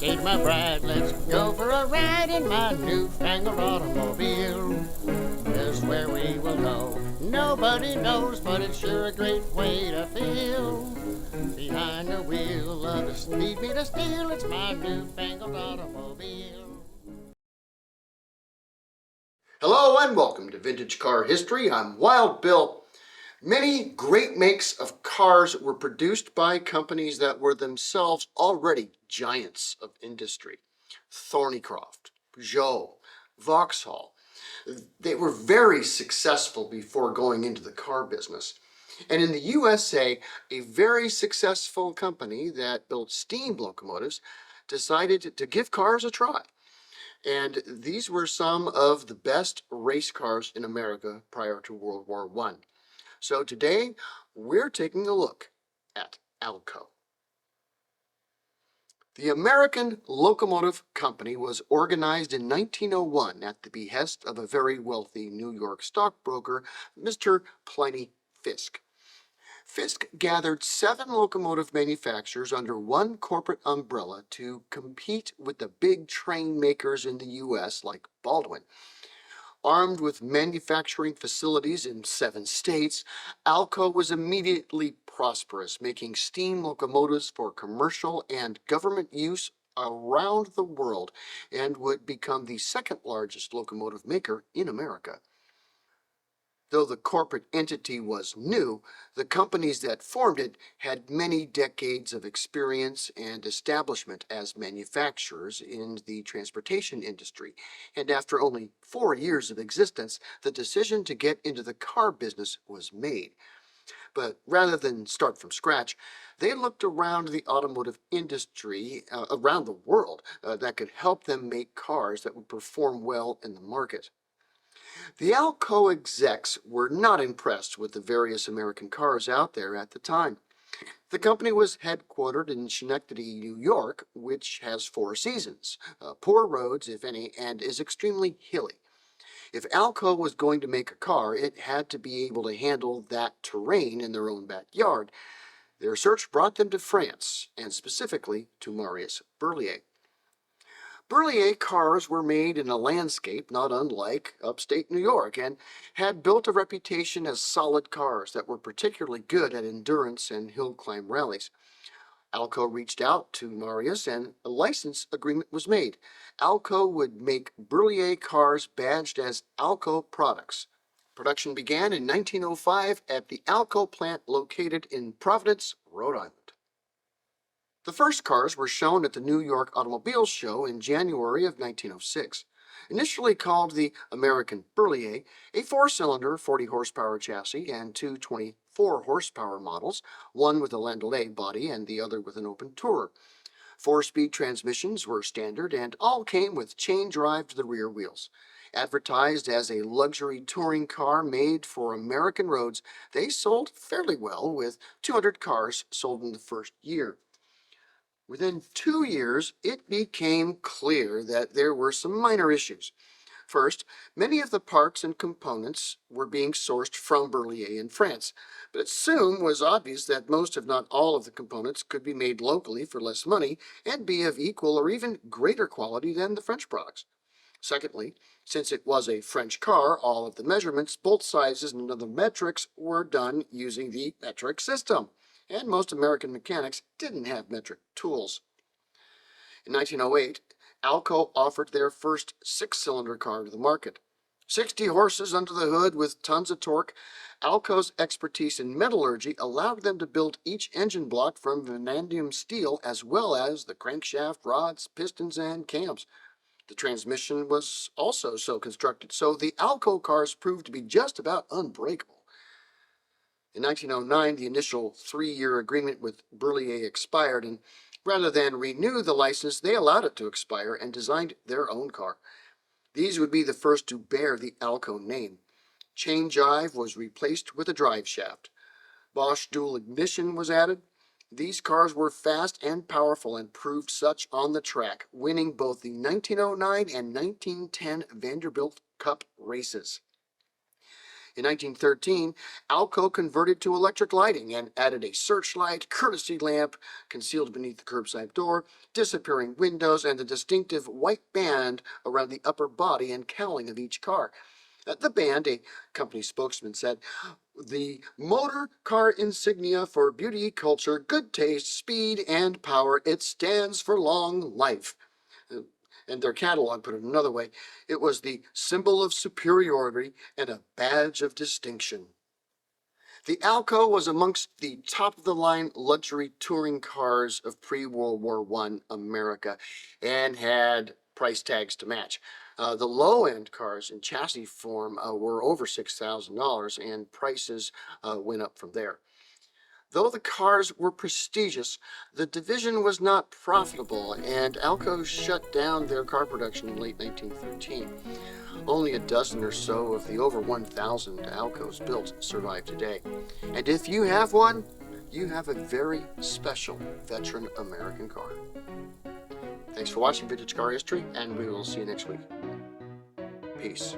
meet my bride. Let's go for a ride in my newfangled automobile. Just where we will go, nobody knows, but it's sure a great way to feel. Behind the wheel of the speed meter steel, it's my newfangled automobile. Hello and welcome to Vintage Car History. I'm Wild Bill. Many great makes of cars were produced by companies that were themselves already giants of industry. Thornycroft, Peugeot, Vauxhall. They were very successful before going into the car business. And in the USA, a very successful company that built steam locomotives decided to give cars a try. And these were some of the best race cars in America prior to World War I. So today, we're taking a look at Alco. The American Locomotive Company was organized in 1901 at the behest of a very wealthy New York stockbroker, Mr. Pliny Fisk. Fisk gathered 7 locomotive manufacturers under one corporate umbrella to compete with the big train makers in the U.S. like Baldwin. Armed with manufacturing facilities in 7 states, Alco was immediately prosperous, making steam locomotives for commercial and government use around the world, and would become the second largest locomotive maker in America. Though the corporate entity was new, the companies that formed it had many decades of experience and establishment as manufacturers in the transportation industry, and after only 4 years of existence, the decision to get into the car business was made. But rather than start from scratch, they looked around the automotive industry around the world that could help them make cars that would perform well in the market. The Alco execs were not impressed with the various American cars out there at the time. The company was headquartered in Schenectady, New York, which has 4 seasons, poor roads, if any, and is extremely hilly. If Alco was going to make a car, it had to be able to handle that terrain in their own backyard. Their search brought them to France, and specifically to Marius Burlier. Burlier cars were made in a landscape not unlike upstate New York and had built a reputation as solid cars that were particularly good at endurance and hill climb rallies. Alco reached out to Marius and a license agreement was made. Alco would make Burlier cars badged as Alco products. Production began in 1905 at the Alco plant located in Providence, Rhode Island. The first cars were shown at the New York Automobile Show in January of 1906. Initially called the American Burlier, a 4-cylinder 40-horsepower chassis and 2 24-horsepower models, one with a Landaulet body and the other with an open tourer. 4-speed transmissions were standard and all came with chain drive to the rear wheels. Advertised as a luxury touring car made for American roads, they sold fairly well, with 200 cars sold in the first year. Within 2 years, it became clear that there were some minor issues. First, many of the parts and components were being sourced from Burlier in France, but it soon was obvious that most if not all of the components could be made locally for less money and be of equal or even greater quality than the French products. Secondly, since it was a French car, all of the measurements, bolt sizes, and other metrics were done using the metric system, and most American mechanics didn't have metric tools. In 1908, Alco offered their first 6-cylinder car to the market. 60 horses under the hood with tons of torque, Alco's expertise in metallurgy allowed them to build each engine block from vanadium steel as well as the crankshaft, rods, pistons, and cams. The transmission was also so constructed, so the Alco cars proved to be just about unbreakable. In 1909, the initial 3-year agreement with Burlier expired, and rather than renew the license, they allowed it to expire and designed their own car. These would be the first to bear the Alco name. Chain drive was replaced with a drive shaft. Bosch dual ignition was added. These cars were fast and powerful and proved such on the track, winning both the 1909 and 1910 Vanderbilt Cup races. In 1913, Alco converted to electric lighting and added a searchlight, courtesy lamp concealed beneath the curbside door, disappearing windows, and a distinctive white band around the upper body and cowling of each car. The band, a company spokesman said, the motor car insignia for beauty, culture, good taste, speed, and power. It stands for long life. And their catalog put it another way. It was the symbol of superiority and a badge of distinction. The Alco was amongst the top-of-the-line luxury touring cars of pre-World War I America and had price tags to match. The low-end cars in chassis form were over $6,000, and prices went up from there. Though the cars were prestigious, the division was not profitable, and Alco shut down their car production in late 1913. Only a dozen or so of the over 1,000 Alcos built survive today. And if you have one, you have a very special veteran American car. Thanks for watching Vintage Car History, and we will see you next week. Peace.